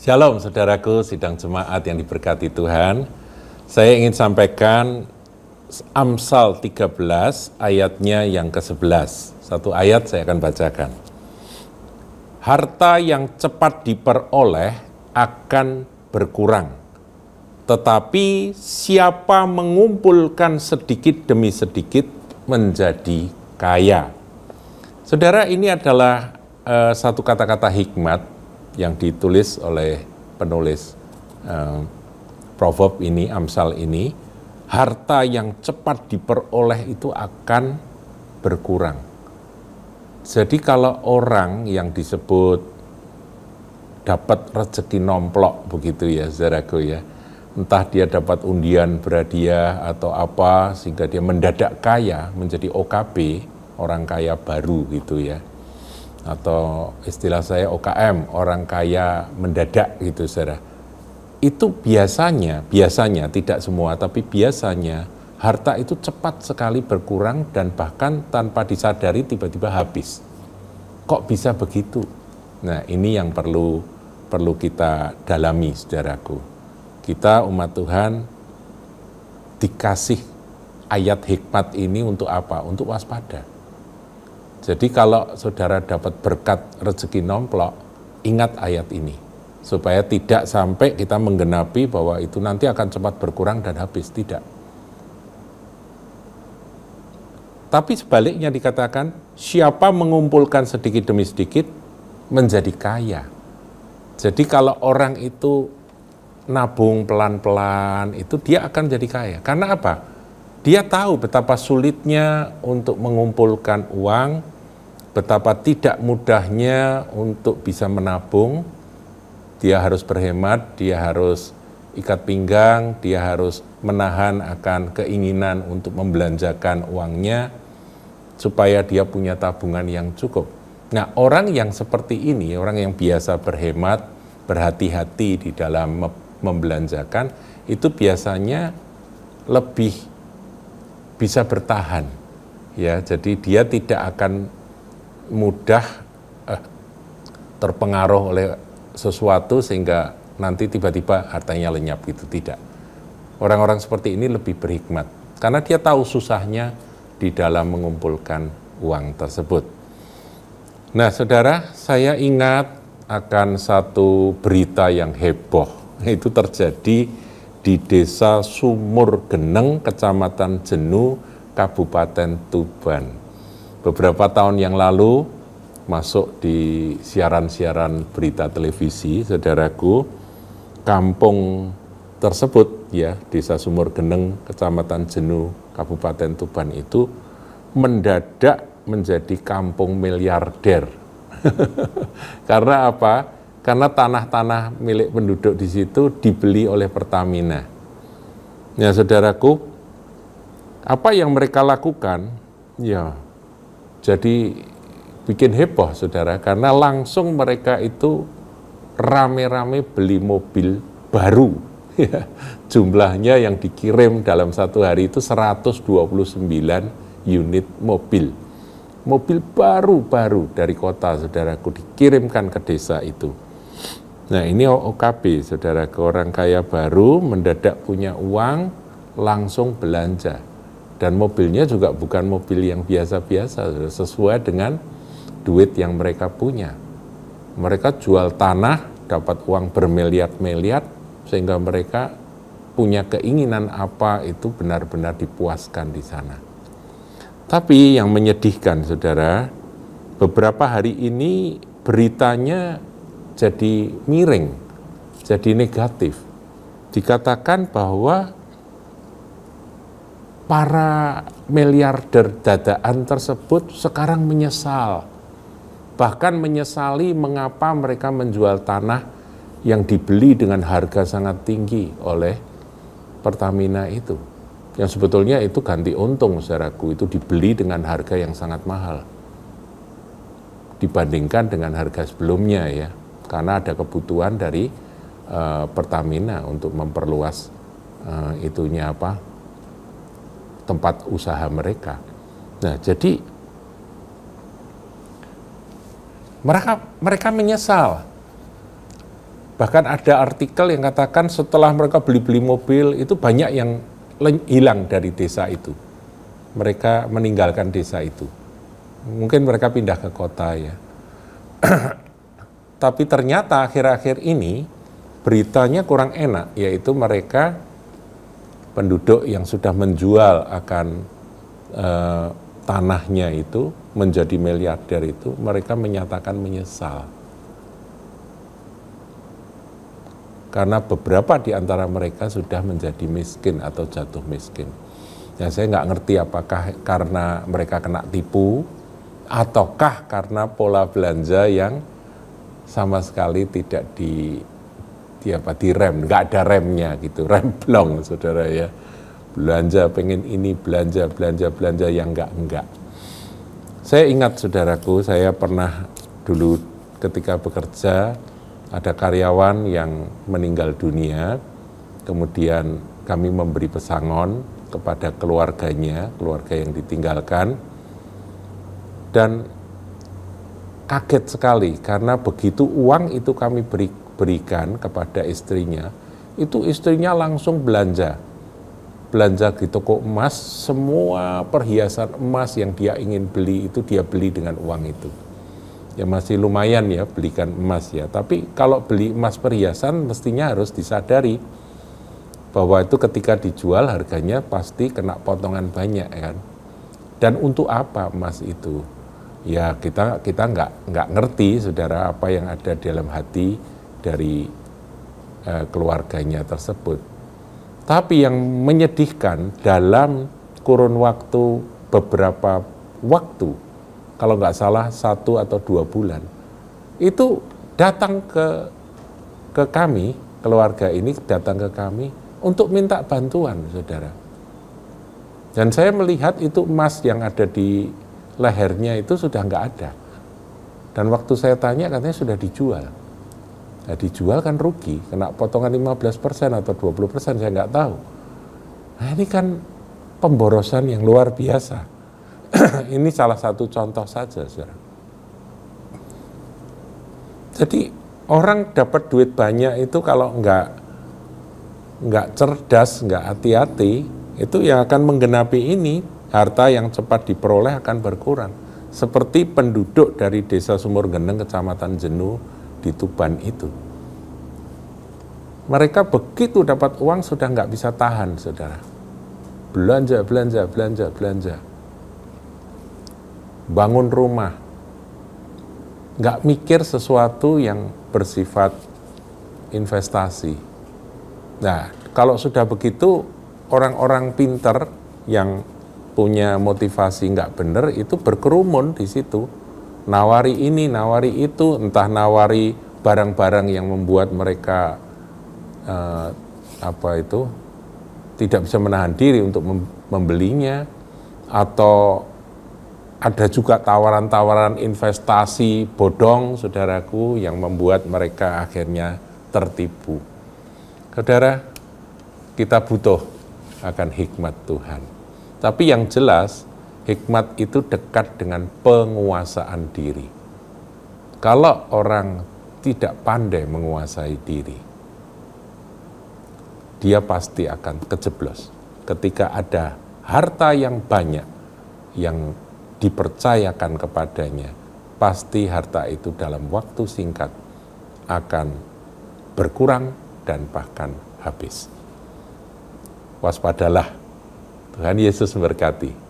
Shalom saudaraku, sidang jemaat yang diberkati Tuhan. Saya ingin sampaikan Amsal 13 ayatnya yang ke-11. Satu ayat saya akan bacakan. Harta yang cepat diperoleh akan berkurang, tetapi siapa mengumpulkan sedikit demi sedikit menjadi kaya. Saudara, ini adalah satu kata-kata hikmat yang ditulis oleh penulis proverb ini, Amsal ini. Harta yang cepat diperoleh itu akan berkurang. Jadi kalau orang yang disebut dapat rezeki nomplok begitu ya saudaraku ya, entah dia dapat undian berhadiah atau apa sehingga dia mendadak kaya menjadi OKB, orang kaya baru gitu ya, atau istilah saya OKM, orang kaya mendadak gitu saudara. Itu biasanya tidak semua, tapi biasanya harta itu cepat sekali berkurang dan bahkan tanpa disadari tiba-tiba habis. Kok bisa begitu? Nah, ini yang perlu kita dalami saudaraku. Kita umat Tuhan dikasih ayat hikmat ini untuk apa? Untuk waspada. Jadi kalau saudara dapat berkat rezeki nomplok, ingat ayat ini. Supaya tidak sampai kita menggenapi bahwa itu nanti akan cepat berkurang dan habis. Tidak. Tapi sebaliknya dikatakan, siapa mengumpulkan sedikit demi sedikit menjadi kaya. Jadi kalau orang itu nabung pelan-pelan, itu dia akan jadi kaya. Karena apa? Dia tahu betapa sulitnya untuk mengumpulkan uang, betapa tidak mudahnya untuk bisa menabung. Dia harus berhemat, dia harus ikat pinggang, dia harus menahan akan keinginan untuk membelanjakan uangnya, supaya dia punya tabungan yang cukup. Nah, orang yang seperti ini, orang yang biasa berhemat, berhati-hati di dalam membelanjakan, itu biasanya lebih bisa bertahan. Ya, jadi dia tidak akan mudah terpengaruh oleh sesuatu sehingga nanti tiba-tiba hartanya lenyap gitu, tidak. Orang-orang seperti ini lebih berhikmat karena dia tahu susahnya di dalam mengumpulkan uang tersebut. Nah, saudara, saya ingat akan satu berita yang heboh. Itu terjadi di Desa Sumur Geneng, Kecamatan Jenu, Kabupaten Tuban. Beberapa tahun yang lalu masuk di siaran-siaran berita televisi, saudaraku, kampung tersebut ya, Desa Sumur Geneng, Kecamatan Jenu, Kabupaten Tuban itu mendadak menjadi kampung miliarder. Karena apa? Karena tanah-tanah milik penduduk di situ dibeli oleh Pertamina. Ya, saudaraku, apa yang mereka lakukan? Ya, jadi bikin heboh saudara, karena langsung mereka itu rame-rame beli mobil baru. Jumlahnya yang dikirim dalam satu hari itu 129 unit mobil. Mobil baru-baru dari kota saudaraku dikirimkan ke desa itu. Nah, ini OKB saudaraku, orang kaya baru mendadak punya uang langsung belanja. Dan mobilnya juga bukan mobil yang biasa-biasa, sesuai dengan duit yang mereka punya. Mereka jual tanah, dapat uang bermiliar-miliar, sehingga mereka punya keinginan apa itu benar-benar dipuaskan di sana. Tapi yang menyedihkan, saudara, beberapa hari ini beritanya jadi miring, jadi negatif. Dikatakan bahwa para miliarder dadaan tersebut sekarang menyesal. Bahkan menyesali mengapa mereka menjual tanah yang dibeli dengan harga sangat tinggi oleh Pertamina itu. Yang sebetulnya itu ganti untung saudaraku, itu dibeli dengan harga yang sangat mahal. Dibandingkan dengan harga sebelumnya ya. Karena ada kebutuhan dari Pertamina untuk memperluas tempat usaha mereka. Nah, jadi mereka menyesal Bahkan ada artikel yang katakan setelah mereka beli-beli mobil, itu banyak yang hilang dari desa itu. Mereka meninggalkan desa itu. Mungkin mereka pindah ke kota ya. Tapi ternyata akhir-akhir ini beritanya kurang enak, yaitu mereka penduduk yang sudah menjual akan tanahnya itu menjadi miliarder itu, mereka menyatakan menyesal. Karena beberapa di antara mereka sudah menjadi miskin atau jatuh miskin. Ya saya nggak ngerti apakah karena mereka kena tipu, ataukah karena pola belanja yang sama sekali tidak direm, nggak ada remnya gitu, rem blong saudara ya. Belanja pengen ini, belanja yang enggak. Saya ingat saudaraku, saya pernah dulu ketika bekerja, ada karyawan yang meninggal dunia, kemudian kami memberi pesangon kepada keluarganya, keluarga yang ditinggalkan, dan kaget sekali karena begitu uang itu kami berikan kepada istrinya, itu istrinya langsung belanja di toko emas, semua perhiasan emas yang dia ingin beli itu dia beli dengan uang itu. Ya masih lumayan ya belikan emas ya, tapi kalau beli emas perhiasan mestinya harus disadari bahwa itu ketika dijual harganya pasti kena potongan banyak kan. Dan untuk apa emas itu? Ya kita nggak ngerti saudara apa yang ada dalam hati dari keluarganya tersebut. Tapi yang menyedihkan dalam kurun waktu beberapa waktu, kalau nggak salah 1 atau 2 bulan, itu datang ke kami, keluarga ini datang ke kami untuk minta bantuan, saudara. Dan saya melihat itu emas yang ada di lehernya itu sudah nggak ada. Dan waktu saya tanya katanya sudah dijual. Nah, dijual kan rugi, kena potongan 15% atau 20%, saya nggak tahu. Nah ini kan pemborosan yang luar biasa. Ini salah satu contoh saja, saudara. Jadi orang dapat duit banyak itu kalau nggak cerdas, nggak hati-hati, itu yang akan menggenapi ini, harta yang cepat diperoleh akan berkurang. Seperti penduduk dari desa Sumur Geneng, Kecamatan Jenuh di Tuban itu. Mereka begitu dapat uang sudah nggak bisa tahan, saudara. Belanja. Bangun rumah. Nggak mikir sesuatu yang bersifat investasi. Nah, kalau sudah begitu, orang-orang pinter yang punya motivasi nggak benar itu berkerumun di situ. Nawari ini, nawari itu, entah nawari barang-barang yang membuat mereka tidak bisa menahan diri untuk membelinya, atau ada juga tawaran-tawaran investasi bodong, saudaraku, yang membuat mereka akhirnya tertipu. Saudara, kita butuh akan hikmat Tuhan. Tapi yang jelas, hikmat itu dekat dengan penguasaan diri. Kalau orang tidak pandai menguasai diri, dia pasti akan kejeblos. Ketika ada harta yang banyak yang dipercayakan kepadanya, pasti harta itu dalam waktu singkat akan berkurang dan bahkan habis. Waspadalah. Tuhan Yesus memberkati.